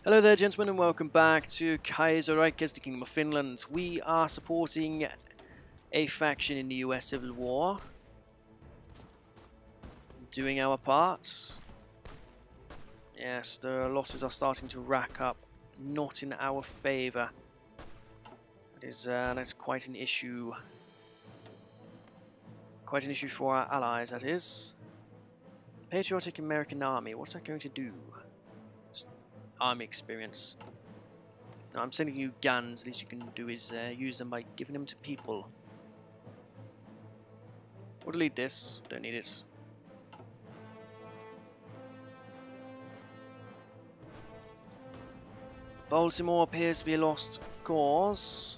Hello there, gentlemen, and welcome back to Kaiserreich as the Kingdom of Finland. We are supporting a faction in the US Civil War, doing our part. Yes, the losses are starting to rack up, not in our favour. That's quite an issue. Quite an issue for our allies, that is. Patriotic American Army, what's that going to do? Just army experience. No, I'm sending you guns. At least you can do is use them by giving them to people. We'll delete this. Don't need it. Baltimore appears to be a lost cause.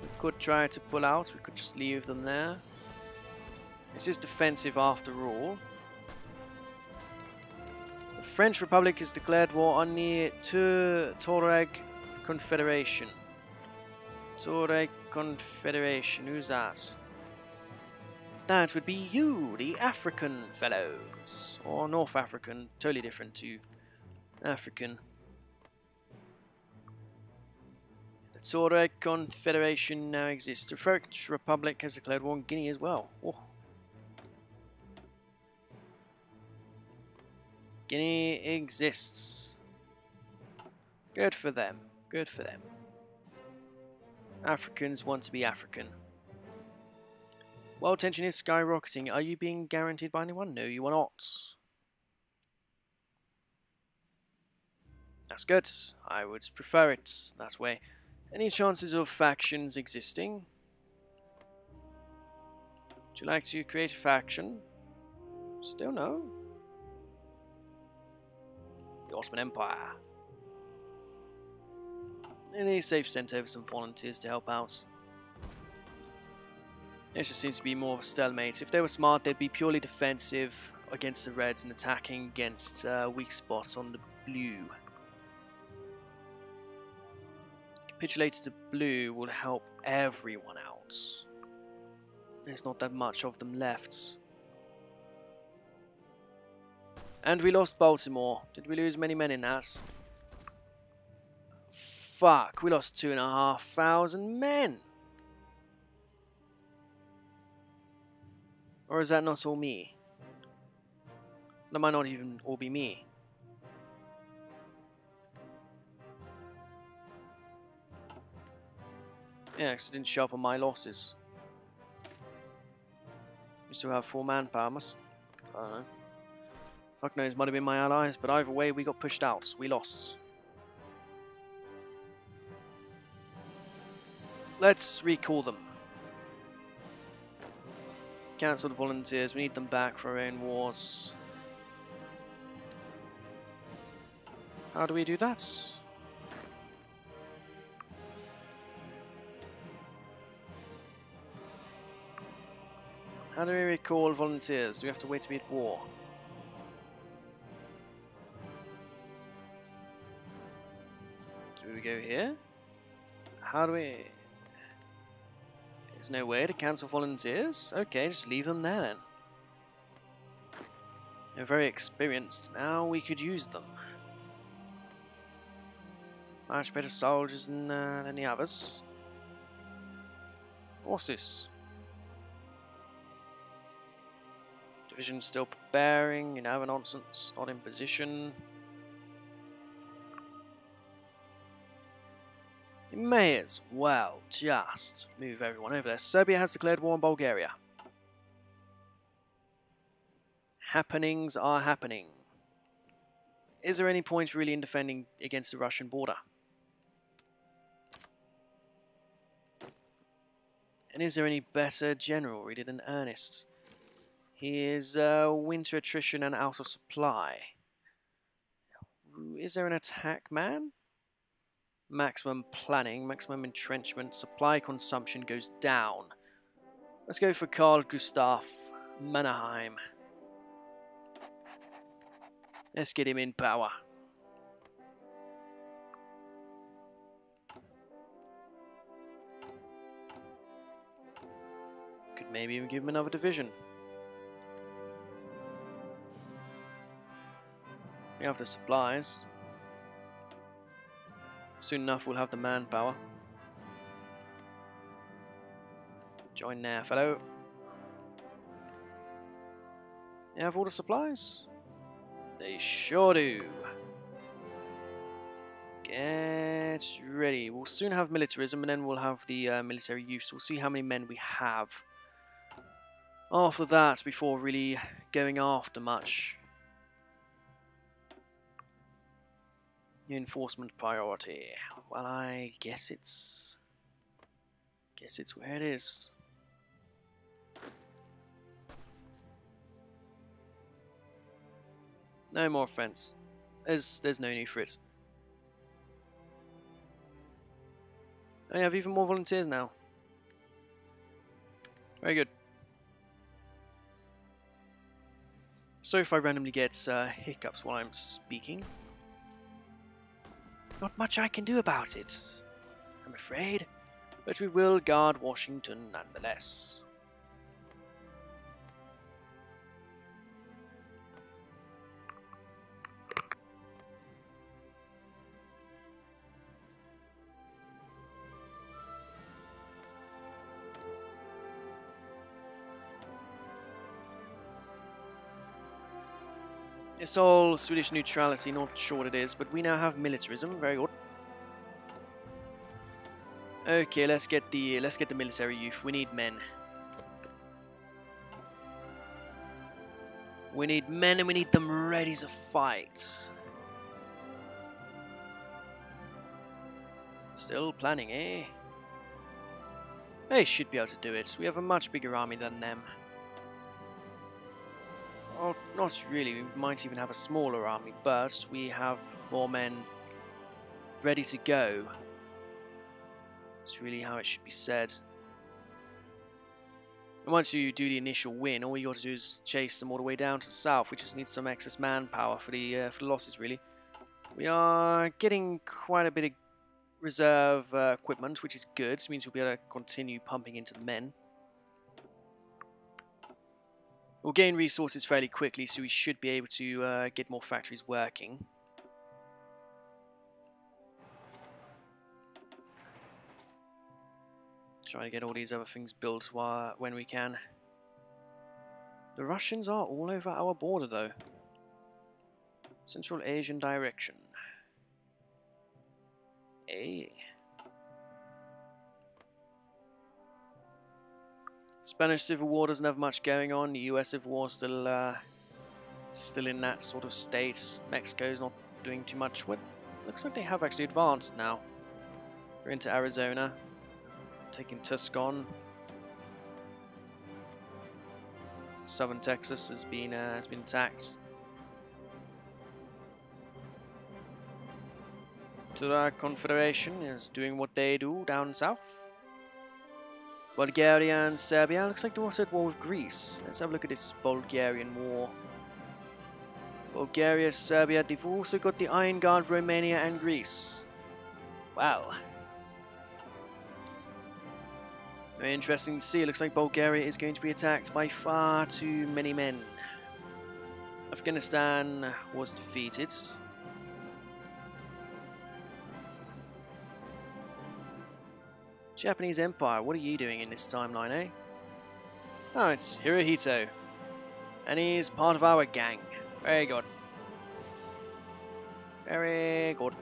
We could try to pull out. We could just leave them there. This is defensive after all. The French Republic has declared war on the Tuareg Confederation. Tuareg Confederation, who's that? That would be you, the African fellows. Or North African, totally different to African. The Tuareg Confederation now exists. The French Republic has declared war on Guinea as well. Oh. Guinea exists. Good for them. Good for them. Africans want to be African. World tension is skyrocketing. Are you being guaranteed by anyone? No, you are not. That's good. I would prefer it that way. Any chances of factions existing? Would you like to create a faction? Still no. The Ottoman Empire. And they've sent over some volunteers to help out. It just seems to be more of a stalemate. If they were smart, they'd be purely defensive against the Reds and attacking against weak spots on the blue. Capitulating to blue will help everyone out. There's not that much of them left. And we lost Baltimore. Did we lose many men in that? Fuck, we lost 2,500 men. Or is that not all me? That might not even all be me. Yeah, because it didn't show up on my losses. We still have 4 manpower. I don't know. Fuck knows, might have been my allies, but either way, we got pushed out. We lost. Let's recall them. Cancel the volunteers. We need them back for our own wars. How do we do that? How do we recall volunteers? Do we have to wait to be at war? Do we go here? How do we... There's no way to cancel volunteers? Okay, just leave them there then. They're very experienced. Now we could use them. Much better soldiers than the others. What's this? Division still preparing, you know, nonsense, not in position. You may as well just move everyone over there. Serbia has declared war on Bulgaria. Happenings are happening. Is there any point really in defending against the Russian border? And is there any better general really than Ernest? He is winter attrition and out of supply. Is there an attack man? Maximum planning, maximum entrenchment, supply consumption goes down. Let's go for Carl Gustav Mannerheim. Let's get him in power. Could Maybe even give him another division. We have the supplies. Soon enough we'll have the manpower. Join there, fellow. You have all the supplies? They sure do. Get ready. We'll soon have militarism, and then we'll have the military youth. So we'll see how many men we have after that before really going after much. New enforcement priority. Well, I guess it's where it is. No more offense. There's no need for it. I have even more volunteers now. Very good. So if I randomly get hiccups while I'm speaking, not much I can do about it, I'm afraid. But we will guard Washington nonetheless. It's all Swedish neutrality, not sure what it is, but we now have militarism. Very good. Okay, let's get the military youth. We need men. We need men, and we need them ready to fight. Still planning, eh? They should be able to do it. We have a much bigger army than them. Well, not really. We might even have a smaller army, but we have more men ready to go. It's really how it should be said. And once you do the initial win, all you got to do is chase them all the way down to the south. We just need some excess manpower for the losses, really. We are getting quite a bit of reserve equipment, which is good. It means we'll be able to continue pumping into the men. We'll gain resources fairly quickly, so we should be able to get more factories working. Try to get all these other things built when we can. The Russians are all over our border, though. Central Asian direction. Hey. Spanish Civil War doesn't have much going on. The US Civil War still in that sort of state. Mexico's not doing too much. What looks like they have actually advanced now. We're into Arizona, taking Tucson. Southern Texas has been attacked. The Confederation is doing what they do down south. Bulgaria and Serbia. Looks like they're also at war with Greece. Let's have a look at this Bulgarian war. Bulgaria, Serbia. They've also got the Iron Guard, Romania and Greece. Wow. Very interesting to see. It looks like Bulgaria is going to be attacked by far too many men. Afghanistan was defeated. Japanese Empire, what are you doing in this timeline, eh? Oh, it's Hirohito. And he's part of our gang. Very good. Very good.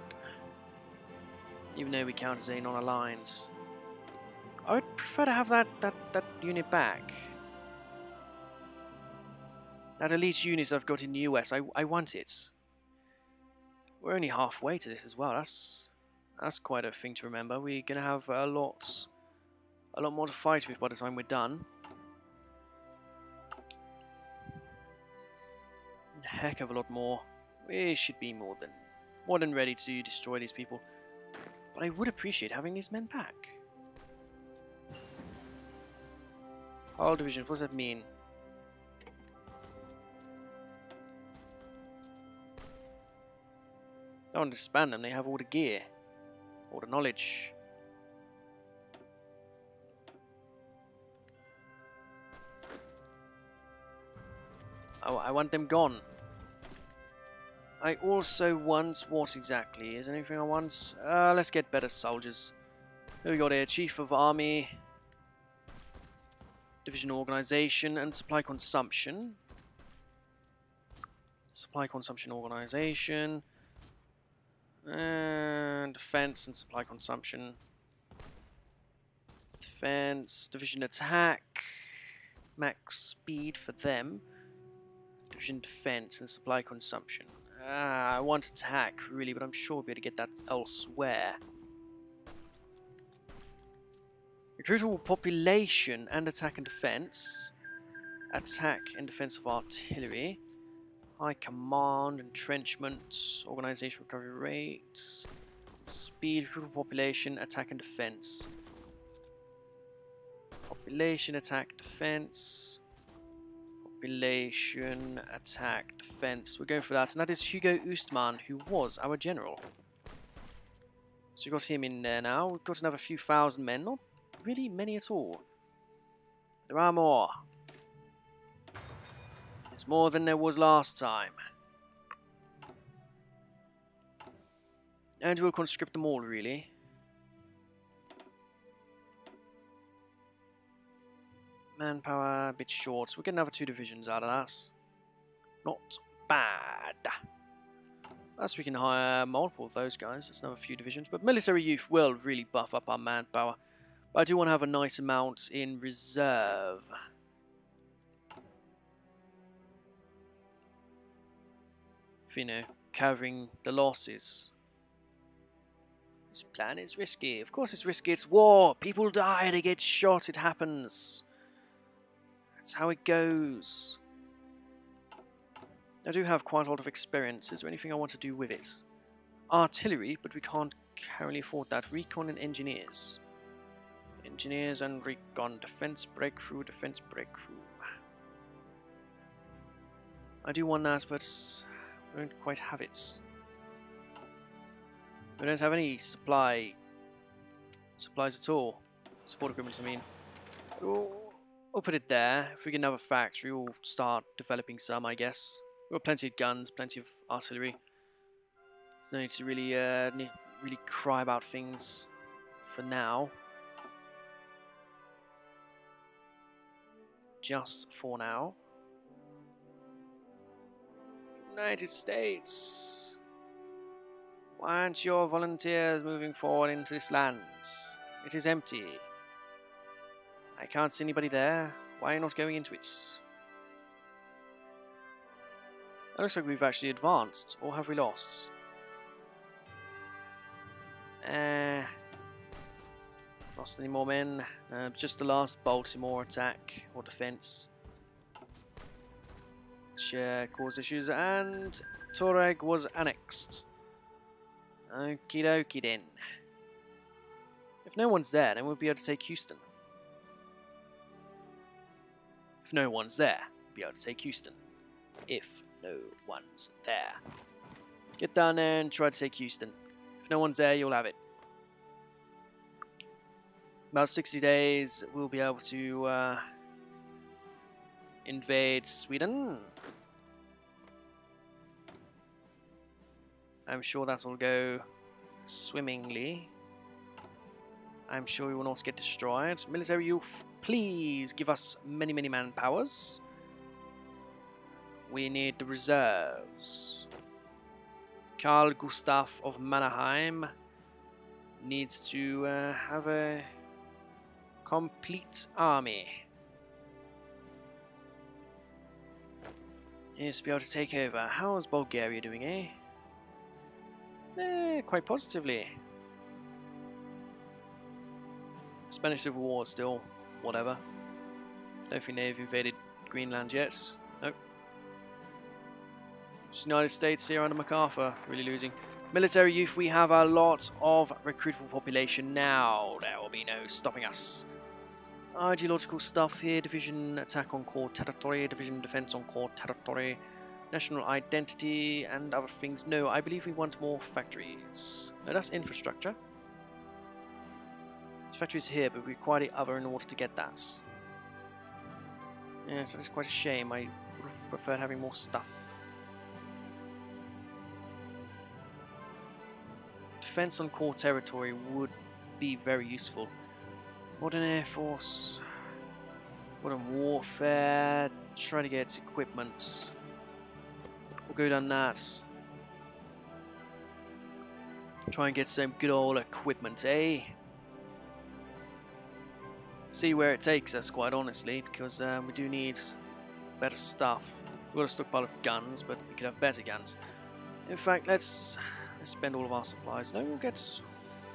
Even though we count as a non-aligned. I would prefer to have that unit back. That elite unit I've got in the US, I want it. We're only halfway to this as well. That's quite a thing to remember. We're gonna have a lot more to fight with by the time we're done. A heck of a lot more. We should be more than ready to destroy these people. But I would appreciate having these men back. All divisions, what does that mean? I don't disband them, they have all the gear. All the knowledge. I want them gone. I also want... What exactly? Is there anything I want? Let's get better soldiers. Who we got here? Chief of Army. Division Organization and Supply Consumption. Supply Consumption Organization. And Defense and Supply Consumption. Defense. Division Attack. Max speed for them. Division Defense and Supply Consumption. I want attack, really, but I'm sure we'll be able to get that elsewhere. Recruitable population and attack and defense. Attack and defense of artillery. High command, entrenchment, organization recovery rates. Speed, recruitable population, attack and defense. Population, attack, defense. Population, attack, defense. We're going for that. And that is Hugo Oostman, who was our general. So we've got him in there now. We've got another few thousand men. Not really many at all. There are more. There's more than there was last time. And we'll conscript them all, really. Manpower, a bit short, so we'll get another 2 divisions out of that. Not bad. Plus we can hire multiple of those guys, that's another few divisions. But military youth will really buff up our manpower. But I do want to have a nice amount in reserve. For, you know, covering the losses. This plan is risky. Of course it's risky, it's war. People die, they get shot, it happens. That's how it goes. I do have quite a lot of experience. Is there anything I want to do with it? Artillery, but we can't currently afford that. Recon and engineers. Engineers and recon. Defense breakthrough, defense breakthrough. I do want that, but we don't quite have it. We don't have any supplies at all. Support equipment, I mean. We'll put it there. If we get another factory, we'll start developing some, I guess. We've got plenty of guns, plenty of artillery. There's no need to really cry about things for now. Just for now. United States. Why aren't your volunteers moving forward into this land? It is empty. I can't see anybody there. Why are you not going into it? It looks like we've actually advanced. Or have we lost? Lost any more men? Just the last Baltimore attack or defense. Which caused issues. And Tuareg was annexed. Okie dokie then. If no one's there, then we'll be able to take Houston. If no one's there, we'll be able to take Houston. If no one's there. Get down there and try to take Houston. If no one's there, you'll have it. About 60 days, we'll be able to invade Sweden. I'm sure that'll go swimmingly. I'm sure we will not get destroyed. Military youth, please give us many, many manpowers. We need the reserves. Carl Gustav of Mannerheim needs to have a complete army. He needs to be able to take over. How is Bulgaria doing, eh? Quite positively. Spanish Civil War still, whatever. Don't think they've invaded Greenland yet. Nope. Just United States here under MacArthur, really losing. Military youth, we have a lot of recruitable population now. There will be no stopping us. Ideological stuff here. Division attack on core territory. Division defense on core territory. National identity and other things. No, I believe we want more factories. No, that's infrastructure. This factory is here, but we require the other in order to get that. Yes, that's quite a shame. I would have preferred having more stuff. Defense on core territory would be very useful. Modern Air Force, modern warfare, try to get equipment. We'll go down that. Try and get some good old equipment, eh? See where it takes us, quite honestly, because we do need better stuff. We've got a stockpile of guns, but we could have better guns. In fact, let's spend all of our supplies. No, we'll get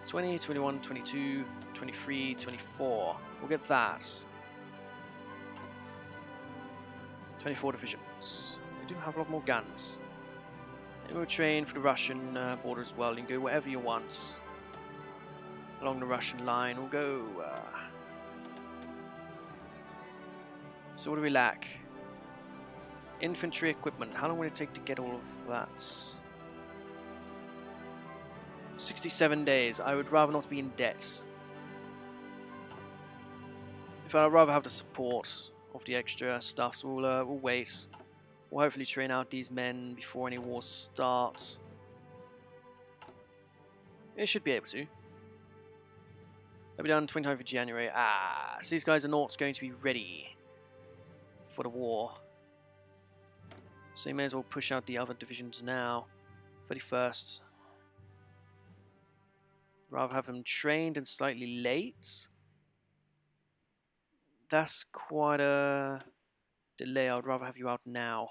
20, 21, 22, 23, 24. We'll get that. 24 divisions. We do have a lot more guns. And we'll train for the Russian border as well. You can go wherever you want. Along the Russian line, we'll go... So what do we lack? Infantry equipment. How long will it take to get all of that? 67 days. I would rather not be in debt. In fact, I'd rather have the support of the extra stuff, so we'll wait. We'll hopefully train out these men before any wars start. It should be able to. That'll be done 29th of January. Ah, so these guys are not going to be ready for the war. So you may as well push out the other divisions now. 31st. Rather have them trained and slightly late. That's quite a delay. I'd rather have you out now.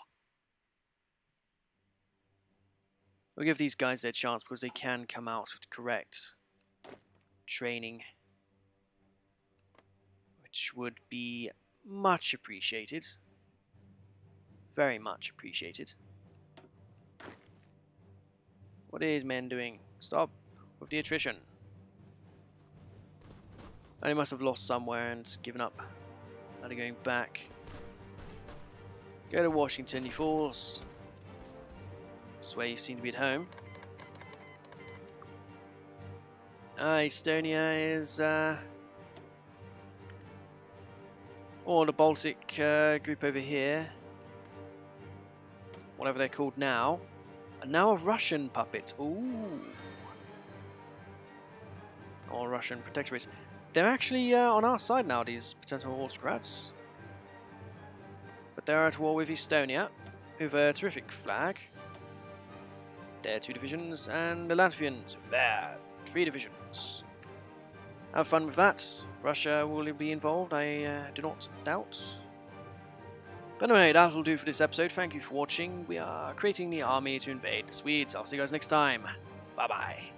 We'll give these guys their chance because they can come out with correct training, which would be much appreciated. Very much appreciated. What are these men doing? Stop with the attrition. And he must have lost somewhere and given up. Now they're going back. Go to Washington, you fools. This way you seem to be at home. Estonia is... or the Baltic group over here. Whatever they're called now. And now a Russian puppet. Ooh. Or Russian protectorate. They're actually on our side now, these potential autocrats. But they're at war with Estonia, with a terrific flag. Their 2 divisions, and the Latvians with their 3 divisions. Have fun with that. Russia will be involved, I do not doubt. But anyway, that'll do for this episode. Thank you for watching. We are creating the army to invade the Swedes. I'll see you guys next time. Bye-bye.